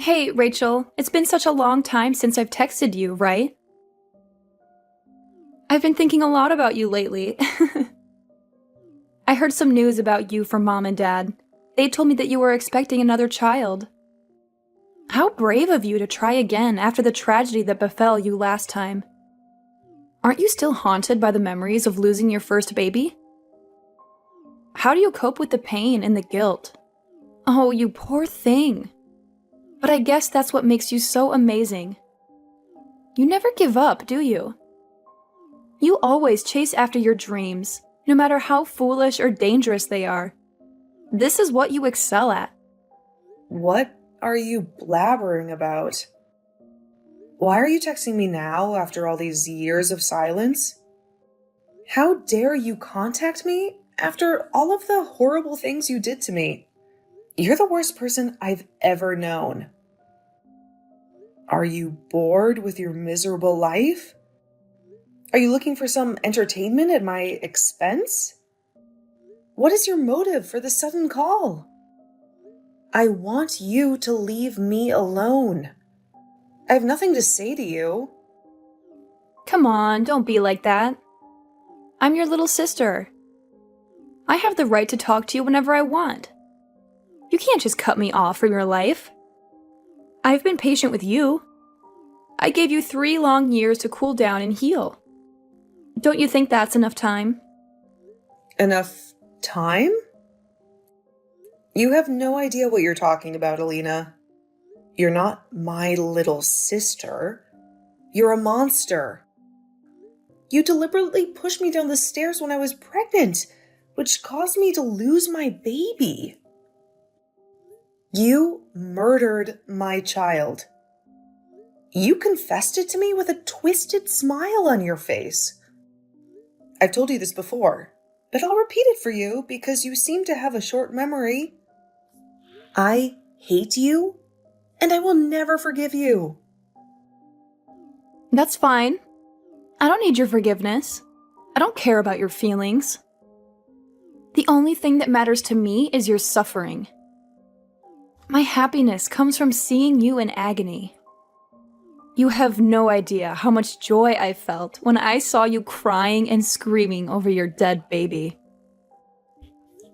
Hey, Rachel, it's been such a long time since I've texted you, right? I've been thinking a lot about you lately. I heard some news about you from Mom and Dad. They told me that you were expecting another child. How brave of you to try again after the tragedy that befell you last time. Aren't you still haunted by the memories of losing your first baby? How do you cope with the pain and the guilt? Oh, you poor thing. But I guess that's what makes you so amazing. You never give up, do you? You always chase after your dreams, no matter how foolish or dangerous they are. This is what you excel at. What are you blabbering about? Why are you texting me now after all these years of silence? How dare you contact me after all of the horrible things you did to me? You're the worst person I've ever known. Are you bored with your miserable life? Are you looking for some entertainment at my expense? What is your motive for the sudden call? I want you to leave me alone. I have nothing to say to you. Come on, don't be like that. I'm your little sister. I have the right to talk to you whenever I want. You can't just cut me off from your life. I've been patient with you. I gave you 3 long years to cool down and heal. Don't you think that's enough time? Enough time? You have no idea what you're talking about, Alina. You're not my little sister. You're a monster. You deliberately pushed me down the stairs when I was pregnant, which caused me to lose my baby. You murdered my child. You confessed it to me with a twisted smile on your face. I've told you this before, but I'll repeat it for you because you seem to have a short memory. I hate you, and I will never forgive you. That's fine. I don't need your forgiveness. I don't care about your feelings. The only thing that matters to me is your suffering. My happiness comes from seeing you in agony. You have no idea how much joy I felt when I saw you crying and screaming over your dead baby.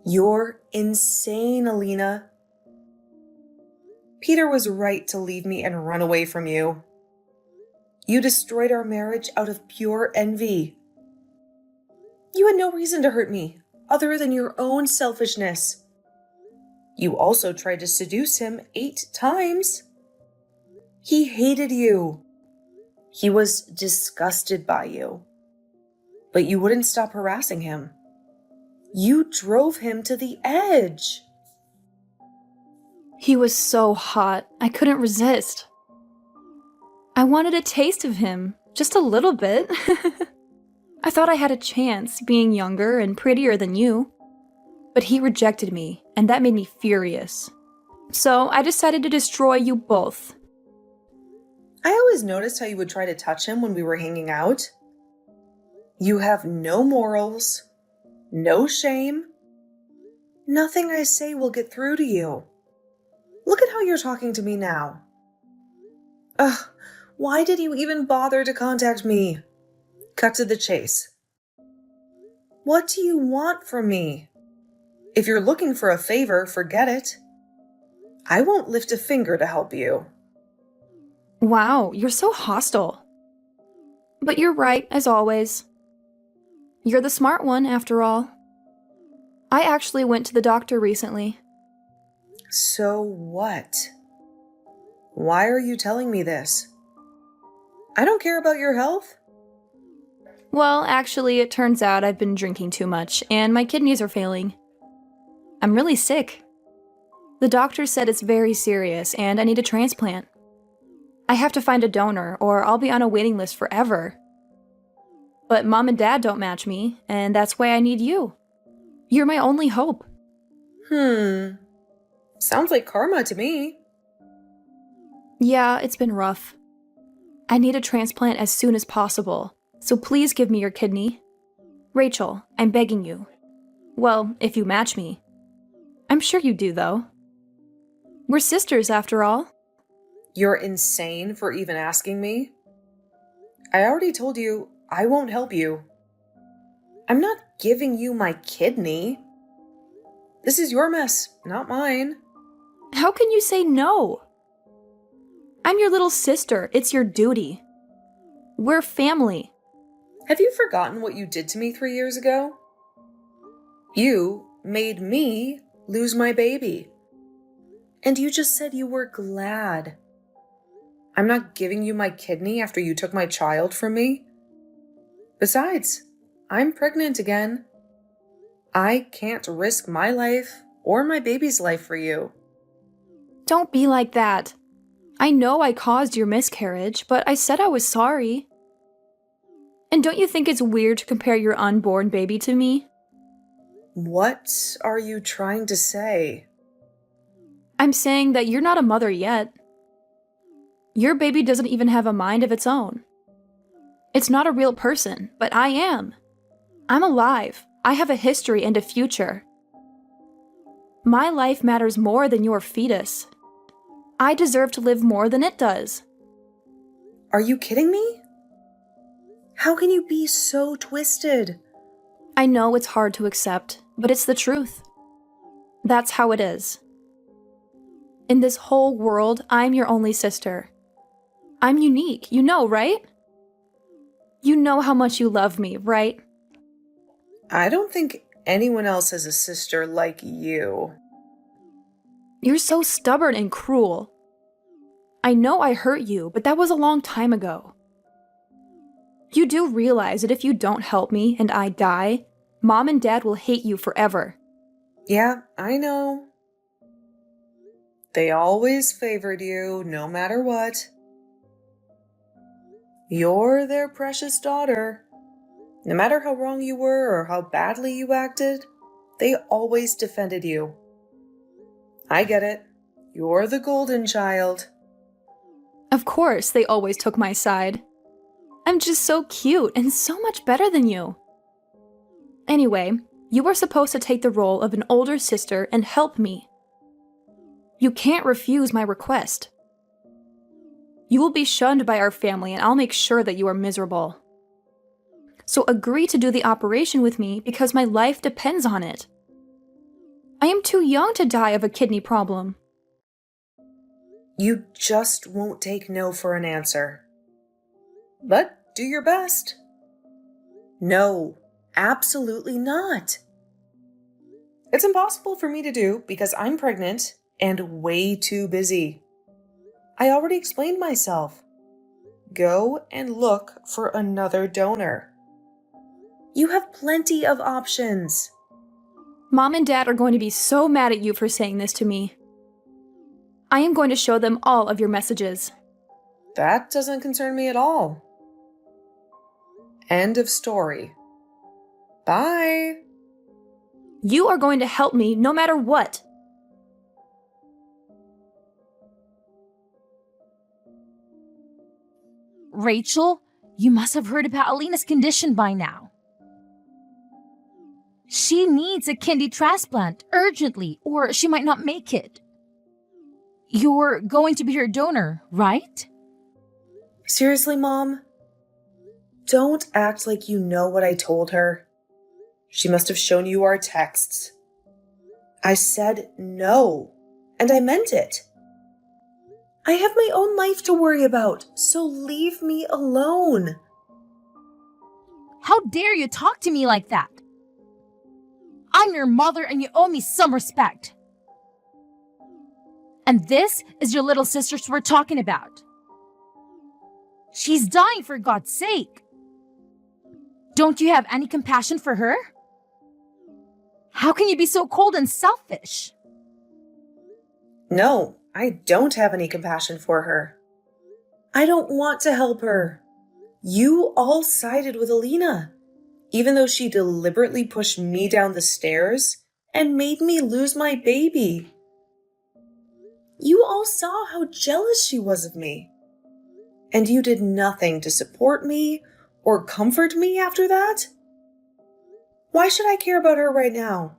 You're insane, Alina. Peter was right to leave me and run away from you. You destroyed our marriage out of pure envy. You had no reason to hurt me, other than your own selfishness. You also tried to seduce him 8 times. He hated you. He was disgusted by you. But you wouldn't stop harassing him. You drove him to the edge. He was so hot, I couldn't resist. I wanted a taste of him, just a little bit. I thought I had a chance, being younger and prettier than you. But he rejected me, and that made me furious. So I decided to destroy you both. I always noticed how you would try to touch him when we were hanging out. You have no morals, no shame. Nothing I say will get through to you. Look at how you're talking to me now. Ugh, why did you even bother to contact me? Cut to the chase. What do you want from me? If you're looking for a favor, forget it. I won't lift a finger to help you. Wow, you're so hostile. But you're right, as always. You're the smart one, after all. I actually went to the doctor recently. So what? Why are you telling me this? I don't care about your health. Well, actually, it turns out I've been drinking too much, and my kidneys are failing. I'm really sick. The doctor said it's very serious, and I need a transplant. I have to find a donor, or I'll be on a waiting list forever. But Mom and Dad don't match me, and that's why I need you. You're my only hope. Sounds like karma to me. Yeah, it's been rough. I need a transplant as soon as possible, so please give me your kidney. Rachel, I'm begging you. Well, if you match me. I'm sure you do, though. We're sisters, after all. You're insane for even asking me. I already told you I won't help you. I'm not giving you my kidney. This is your mess, not mine. How can you say no? I'm your little sister. It's your duty. We're family. Have you forgotten what you did to me 3 years ago? You made me lose my baby. And you just said you were glad. I'm not giving you my kidney after you took my child from me. Besides, I'm pregnant again. I can't risk my life or my baby's life for you. Don't be like that. I know I caused your miscarriage, but I said I was sorry. And don't you think it's weird to compare your unborn baby to me? What are you trying to say? I'm saying that you're not a mother yet. Your baby doesn't even have a mind of its own. It's not a real person, but I am. I'm alive. I have a history and a future. My life matters more than your fetus. I deserve to live more than it does. Are you kidding me? How can you be so twisted? I know it's hard to accept, but it's the truth. That's how it is. In this whole world, I'm your only sister. I'm unique, you know, right? You know how much you love me, right? I don't think anyone else has a sister like you. You're so stubborn and cruel. I know I hurt you, but that was a long time ago. You do realize that if you don't help me and I die, Mom and Dad will hate you forever. Yeah, I know. They always favored you, no matter what. You're their precious daughter. No matter how wrong you were or how badly you acted, they always defended you. I get it. You're the golden child. Of course, they always took my side. I'm just so cute and so much better than you. Anyway, you were supposed to take the role of an older sister and help me. You can't refuse my request. You will be shunned by our family and I'll make sure that you are miserable. So agree to do the operation with me because my life depends on it. I am too young to die of a kidney problem. You just won't take no for an answer. But do your best. No, absolutely not. It's impossible for me to do because I'm pregnant and way too busy. I already explained myself. Go and look for another donor. You have plenty of options. Mom and Dad are going to be so mad at you for saying this to me. I am going to show them all of your messages. That doesn't concern me at all. End of story. Bye. You are going to help me no matter what. Rachel, you must have heard about Alina's condition by now. She needs a kidney transplant urgently, or she might not make it. You're going to be her donor, right? Seriously, Mom? Don't act like you know what I told her. She must have shown you our texts. I said no, and I meant it. I have my own life to worry about, so leave me alone. How dare you talk to me like that? I'm your mother and you owe me some respect. And this is your little sister we're talking about. She's dying, for God's sake. Don't you have any compassion for her? How can you be so cold and selfish? No, I don't have any compassion for her. I don't want to help her. You all sided with Alina, even though she deliberately pushed me down the stairs and made me lose my baby. You all saw how jealous she was of me. And you did nothing to support me or comfort me after that? Why should I care about her right now?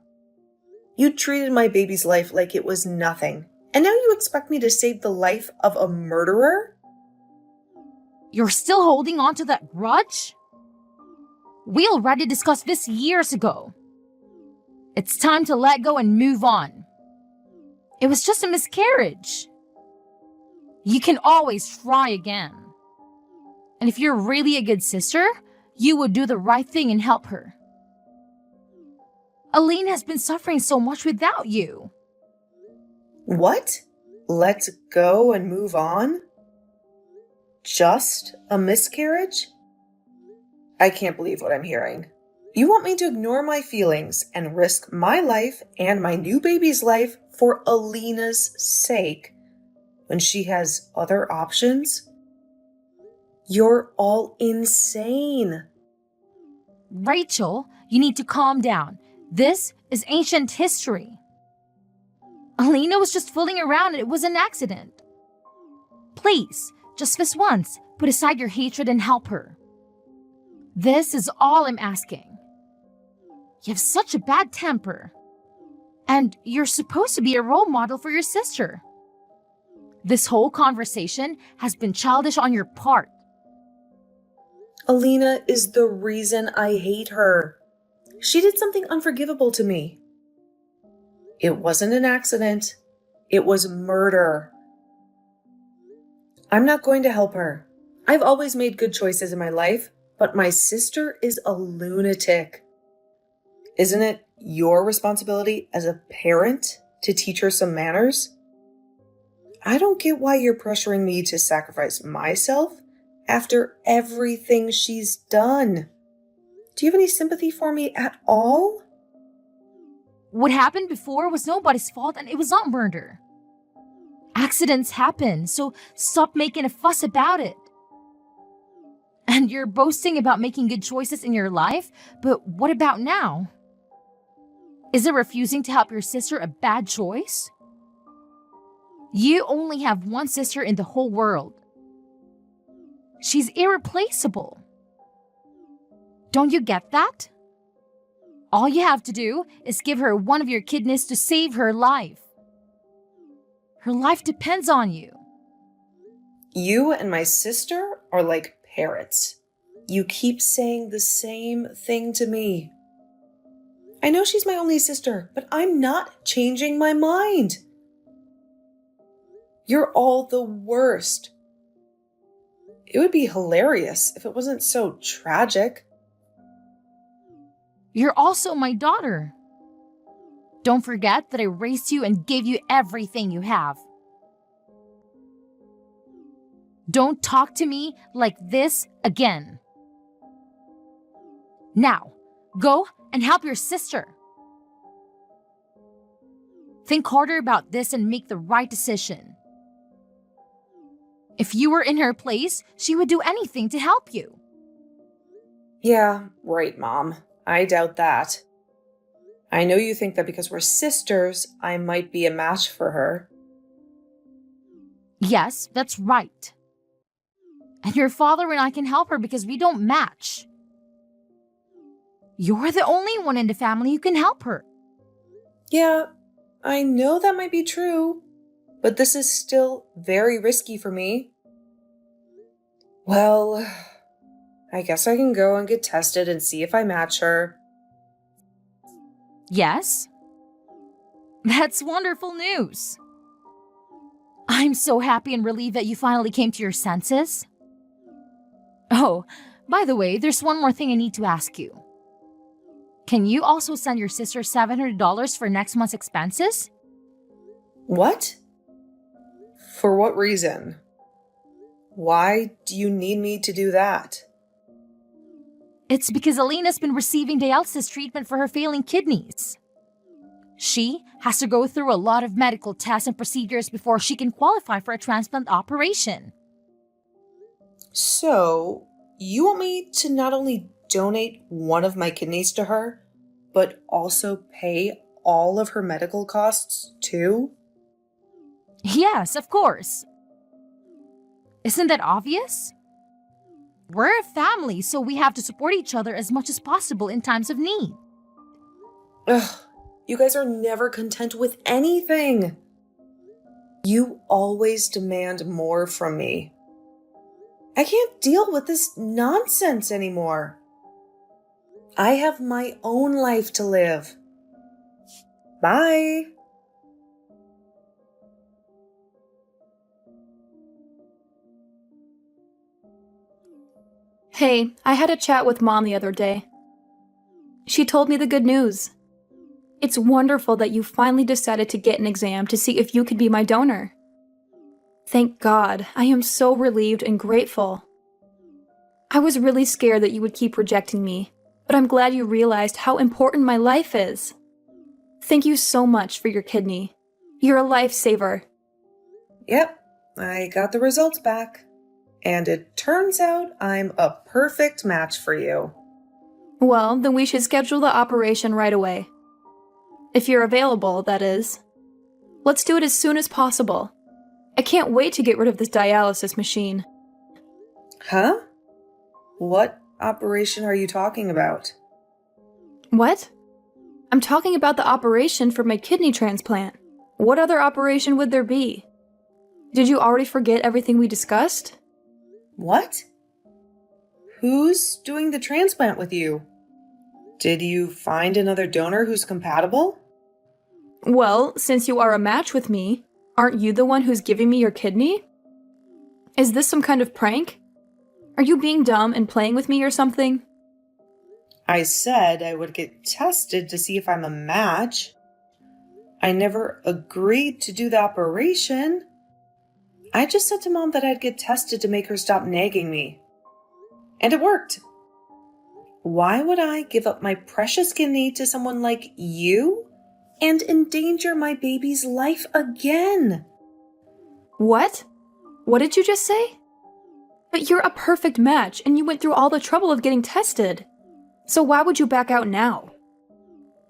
You treated my baby's life like it was nothing, And now you expect me to save the life of a murderer? You're still holding on to that grudge? We already discussed this years ago. It's time to let go and move on. It was just a miscarriage. You can always try again. And if you're really a good sister, you would do the right thing and help her. Alina has been suffering so much without you. What? Let's go and move on? Just a miscarriage? I can't believe what I'm hearing. You want me to ignore my feelings and risk my life and my new baby's life for Alina's sake when she has other options? You're all insane. Rachel, you need to calm down. This is ancient history. Alina was just fooling around and it was an accident. Please, just this once, put aside your hatred and help her. This is all I'm asking. You have such a bad temper. And you're supposed to be a role model for your sister. This whole conversation has been childish on your part. Alina is the reason I hate her. She did something unforgivable to me. It wasn't an accident. It was murder. I'm not going to help her. I've always made good choices in my life, but my sister is a lunatic. Isn't it your responsibility as a parent to teach her some manners? I don't get why you're pressuring me to sacrifice myself after everything she's done. Do you have any sympathy for me at all? What happened before was nobody's fault and it was not murder. Accidents happen, so stop making a fuss about it. And you're boasting about making good choices in your life, but what about now? Is it refusing to help your sister a bad choice? You only have one sister in the whole world. She's irreplaceable. Don't you get that? All you have to do is give her one of your kidneys to save her life. Her life depends on you. You and my sister are like parrots. You keep saying the same thing to me. I know she's my only sister, but I'm not changing my mind. You're all the worst. It would be hilarious if it wasn't so tragic. You're also my daughter. Don't forget that I raised you and gave you everything you have. Don't talk to me like this again. Now, go and help your sister. Think harder about this and make the right decision. If you were in her place, she would do anything to help you. Yeah, right, Mom. I doubt that. I know you think that because we're sisters, I might be a match for her. Yes, that's right. And your father and I can help her because we don't match. You're the only one in the family who can help her. Yeah, I know that might be true, but this is still very risky for me. Well, I guess I can go and get tested and see if I match her. Yes? That's wonderful news. I'm so happy and relieved that you finally came to your senses. Oh, by the way, there's one more thing I need to ask you. Can you also send your sister $700 for next month's expenses? What? For what reason? Why do you need me to do that? It's because Alina's been receiving dialysis treatment for her failing kidneys. She has to go through a lot of medical tests and procedures before she can qualify for a transplant operation. So, you want me to not only donate one of my kidneys to her, but also pay all of her medical costs too? Yes, of course. Isn't that obvious? We're a family, so we have to support each other as much as possible in times of need. Ugh, you guys are never content with anything. You always demand more from me. I can't deal with this nonsense anymore. I have my own life to live. Bye. Hey, I had a chat with Mom the other day. She told me the good news. It's wonderful that you finally decided to get an exam to see if you could be my donor. Thank God, I am so relieved and grateful. I was really scared that you would keep rejecting me, but I'm glad you realized how important my life is. Thank you so much for your kidney. You're a lifesaver. Yep, I got the results back. And it turns out I'm a perfect match for you. Well, then we should schedule the operation right away. If you're available, that is. Let's do it as soon as possible. I can't wait to get rid of this dialysis machine. Huh? What operation are you talking about? What? I'm talking about the operation for my kidney transplant. What other operation would there be? Did you already forget everything we discussed? What? Who's doing the transplant with you? Did you find another donor who's compatible? Well, since you are a match with me, aren't you the one who's giving me your kidney? Is this some kind of prank? Are you being dumb and playing with me or something? I said I would get tested to see if I'm a match. I never agreed to do the operation. I just said to Mom that I'd get tested to make her stop nagging me. And it worked. Why would I give up my precious kidney to someone like you and endanger my baby's life again? What? What did you just say? But you're a perfect match and you went through all the trouble of getting tested. So why would you back out now?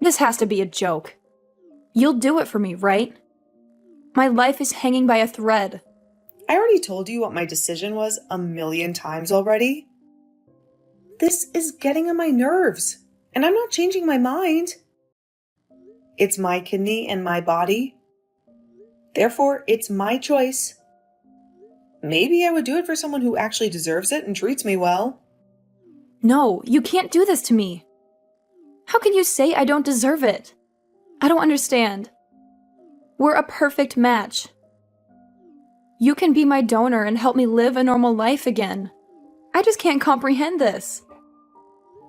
This has to be a joke. You'll do it for me, right? My life is hanging by a thread. I already told you what my decision was 1,000,000 times already. This is getting on my nerves, and I'm not changing my mind. It's my kidney and my body. Therefore, it's my choice. Maybe I would do it for someone who actually deserves it and treats me well. No, you can't do this to me. How can you say I don't deserve it? I don't understand. We're a perfect match. You can be my donor and help me live a normal life again. I just can't comprehend this.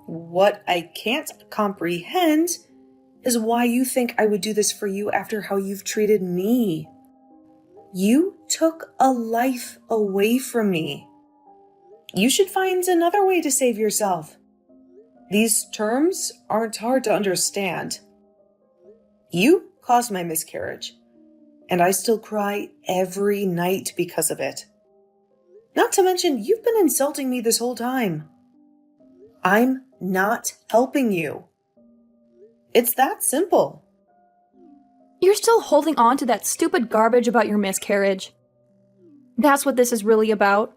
What I can't comprehend is why you think I would do this for you after how you've treated me. You took a life away from me. You should find another way to save yourself. These terms aren't hard to understand. You caused my miscarriage, and I still cry every night because of it. Not to mention, you've been insulting me this whole time. I'm not helping you. It's that simple. You're still holding on to that stupid garbage about your miscarriage. That's what this is really about.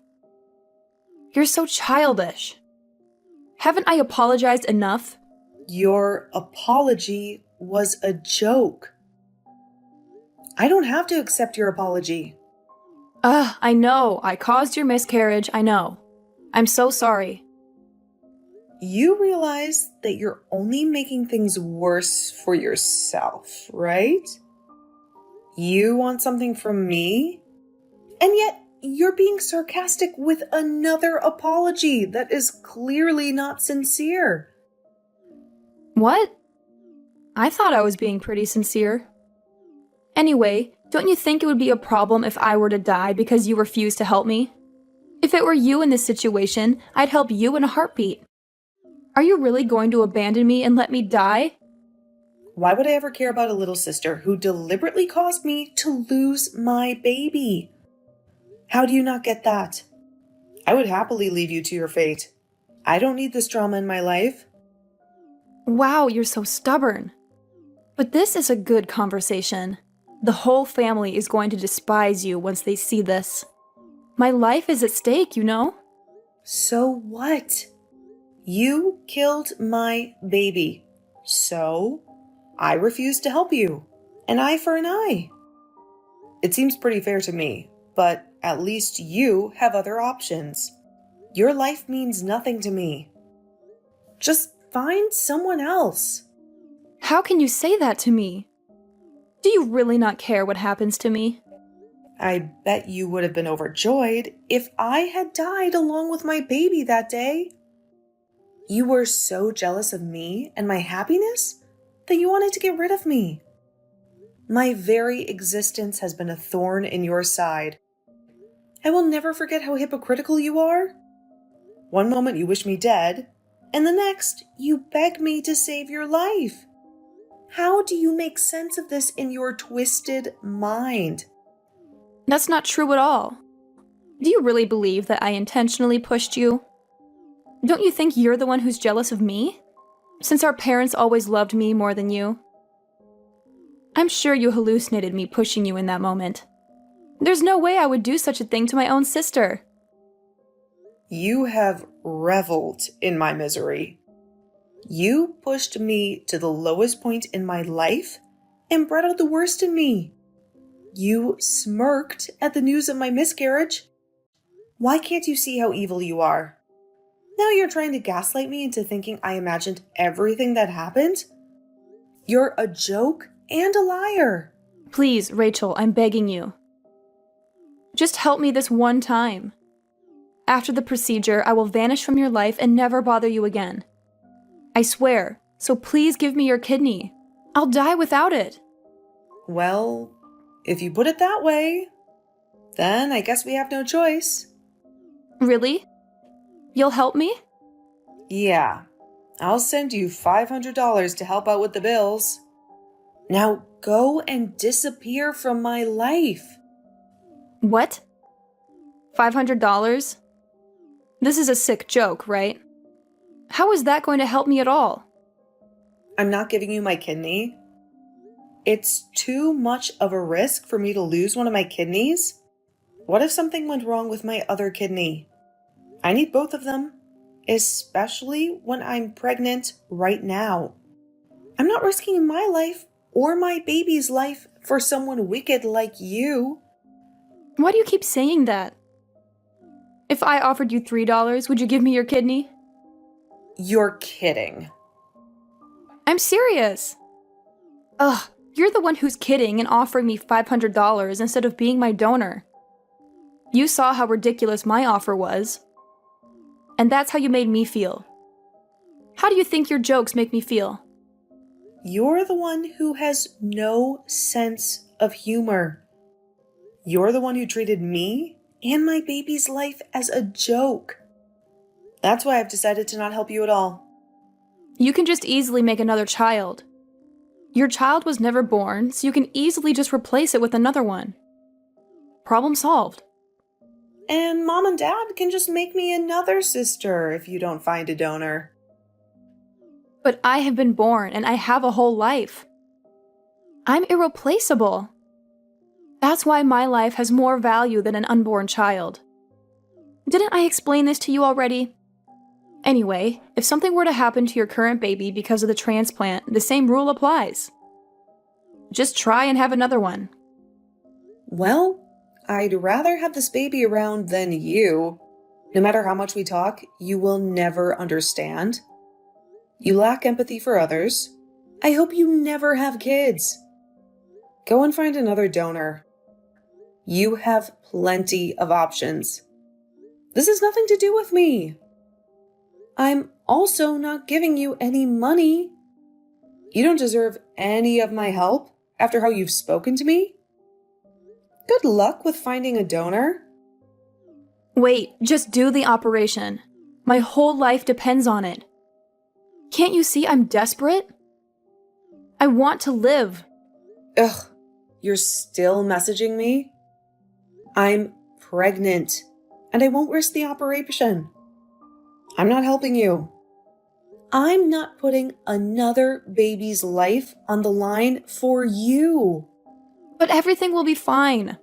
You're so childish. Haven't I apologized enough? Your apology was a joke. I don't have to accept your apology. I know. I caused your miscarriage. I know. I'm so sorry. You realize that you're only making things worse for yourself, right? You want something from me, and yet you're being sarcastic with another apology that is clearly not sincere. What? I thought I was being pretty sincere. Anyway, don't you think it would be a problem if I were to die because you refused to help me? If it were you in this situation, I'd help you in a heartbeat. Are you really going to abandon me and let me die? Why would I ever care about a little sister who deliberately caused me to lose my baby? How do you not get that? I would happily leave you to your fate. I don't need this drama in my life. Wow, you're so stubborn. But this is a good conversation. The whole family is going to despise you once they see this. My life is at stake, you know? So what? You killed my baby. So I refuse to help you. An eye for an eye. It seems pretty fair to me, but at least you have other options. Your life means nothing to me. Just find someone else. How can you say that to me? Do you really not care what happens to me? I bet you would have been overjoyed if I had died along with my baby that day. You were so jealous of me and my happiness that you wanted to get rid of me. My very existence has been a thorn in your side. I will never forget how hypocritical you are. One moment you wish me dead, and the next you beg me to save your life. How do you make sense of this in your twisted mind? That's not true at all. Do you really believe that I intentionally pushed you? Don't you think you're the one who's jealous of me? Since our parents always loved me more than you. I'm sure you hallucinated me pushing you in that moment. There's no way I would do such a thing to my own sister. You have reveled in my misery. You pushed me to the lowest point in my life and brought out the worst in me. You smirked at the news of my miscarriage. Why can't you see how evil you are? Now you're trying to gaslight me into thinking I imagined everything that happened? You're a joke and a liar. Please, Rachel, I'm begging you. Just help me this one time. After the procedure, I will vanish from your life and never bother you again. I swear, so please give me your kidney. I'll die without it. Well, if you put it that way, then I guess we have no choice. Really? You'll help me? Yeah, I'll send you $500 to help out with the bills. Now go and disappear from my life. What? $500? This is a sick joke, right? How is that going to help me at all? I'm not giving you my kidney. It's too much of a risk for me to lose one of my kidneys. What if something went wrong with my other kidney? I need both of them, especially when I'm pregnant right now. I'm not risking my life or my baby's life for someone wicked like you. Why do you keep saying that? If I offered you $3, would you give me your kidney? You're kidding. I'm serious. Ugh, you're the one who's kidding and offering me $500 instead of being my donor. You saw how ridiculous my offer was. And that's how you made me feel. How do you think your jokes make me feel? You're the one who has no sense of humor. You're the one who treated me and my baby's life as a joke. That's why I've decided to not help you at all. You can just easily make another child. Your child was never born, so you can easily just replace it with another one. Problem solved. And Mom and Dad can just make me another sister if you don't find a donor. But I have been born and I have a whole life. I'm irreplaceable. That's why my life has more value than an unborn child. Didn't I explain this to you already? Anyway, if something were to happen to your current baby because of the transplant, the same rule applies. Just try and have another one. Well, I'd rather have this baby around than you. No matter how much we talk, you will never understand. You lack empathy for others. I hope you never have kids. Go and find another donor. You have plenty of options. This has nothing to do with me. I'm also not giving you any money. You don't deserve any of my help after how you've spoken to me. Good luck with finding a donor. Wait, just do the operation. My whole life depends on it. Can't you see I'm desperate? I want to live. Ugh, you're still messaging me? I'm pregnant, and I won't risk the operation. I'm not helping you. I'm not putting another baby's life on the line for you. But everything will be fine.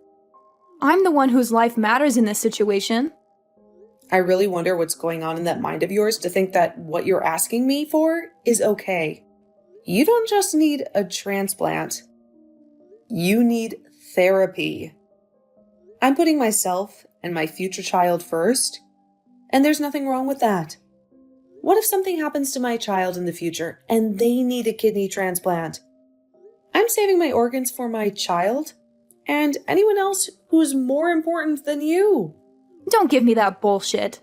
I'm the one whose life matters in this situation. I really wonder what's going on in that mind of yours to think that what you're asking me for is okay. You don't just need a transplant. You need therapy. I'm putting myself and my future child first, and there's nothing wrong with that. What if something happens to my child in the future and they need a kidney transplant? I'm saving my organs for my child and anyone else who's more important than you. Don't give me that bullshit.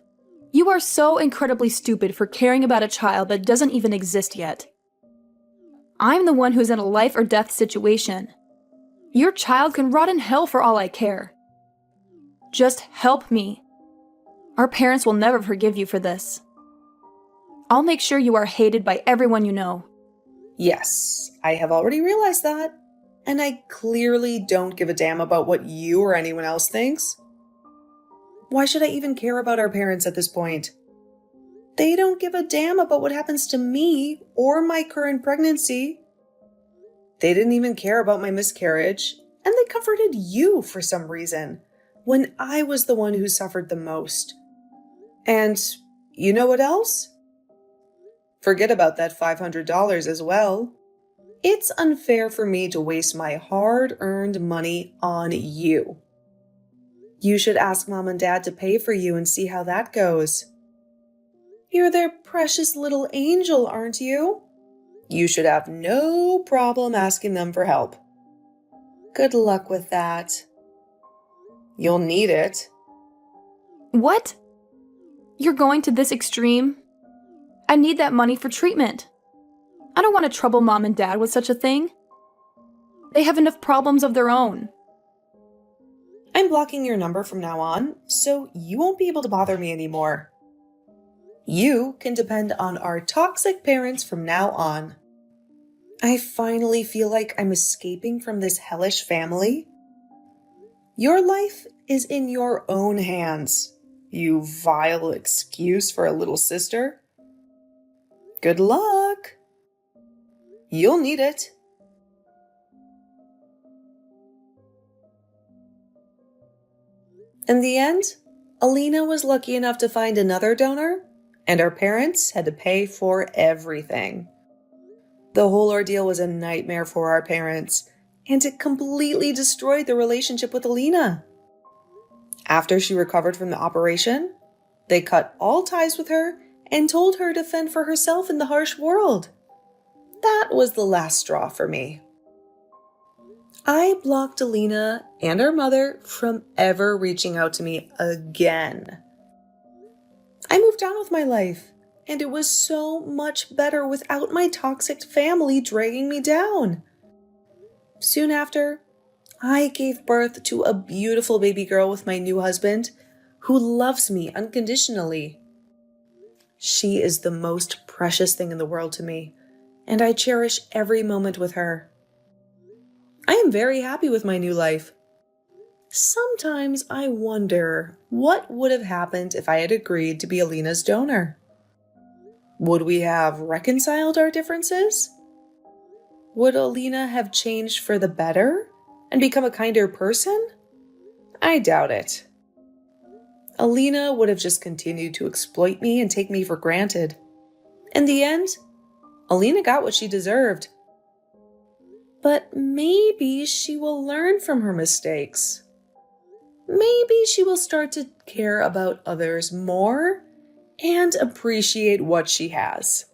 You are so incredibly stupid for caring about a child that doesn't even exist yet. I'm the one who's in a life or death situation. Your child can rot in hell for all I care. Just help me. Our parents will never forgive you for this. I'll make sure you are hated by everyone you know. Yes, I have already realized that, and I clearly don't give a damn about what you or anyone else thinks. Why should I even care about our parents at this point? They don't give a damn about what happens to me or my current pregnancy. They didn't even care about my miscarriage, and they comforted you for some reason, when I was the one who suffered the most. And you know what else? Forget about that $500 as well. It's unfair for me to waste my hard-earned money on you. You should ask Mom and Dad to pay for you and see how that goes. You're their precious little angel, aren't you? You should have no problem asking them for help. Good luck with that. You'll need it. What? You're going to this extreme? I need that money for treatment. I don't want to trouble Mom and Dad with such a thing. They have enough problems of their own. I'm blocking your number from now on, so you won't be able to bother me anymore. You can depend on our toxic parents from now on. I finally feel like I'm escaping from this hellish family. Your life is in your own hands, you vile excuse for a little sister. Good luck. You'll need it. In the end, Alina was lucky enough to find another donor, and our parents had to pay for everything. The whole ordeal was a nightmare for our parents, and it completely destroyed the relationship with Alina. After she recovered from the operation, they cut all ties with her and told her to fend for herself in the harsh world. That was the last straw for me. I blocked Alina and her mother from ever reaching out to me again. I moved on with my life, and it was so much better without my toxic family dragging me down. Soon after, I gave birth to a beautiful baby girl with my new husband, who loves me unconditionally. She is the most precious thing in the world to me, and I cherish every moment with her. I am very happy with my new life. Sometimes I wonder what would have happened if I had agreed to be Alina's donor. Would we have reconciled our differences? Would Alina have changed for the better and become a kinder person? I doubt it. Alina would have just continued to exploit me and take me for granted. In the end, Alina got what she deserved. But maybe she will learn from her mistakes. Maybe she will start to care about others more and appreciate what she has.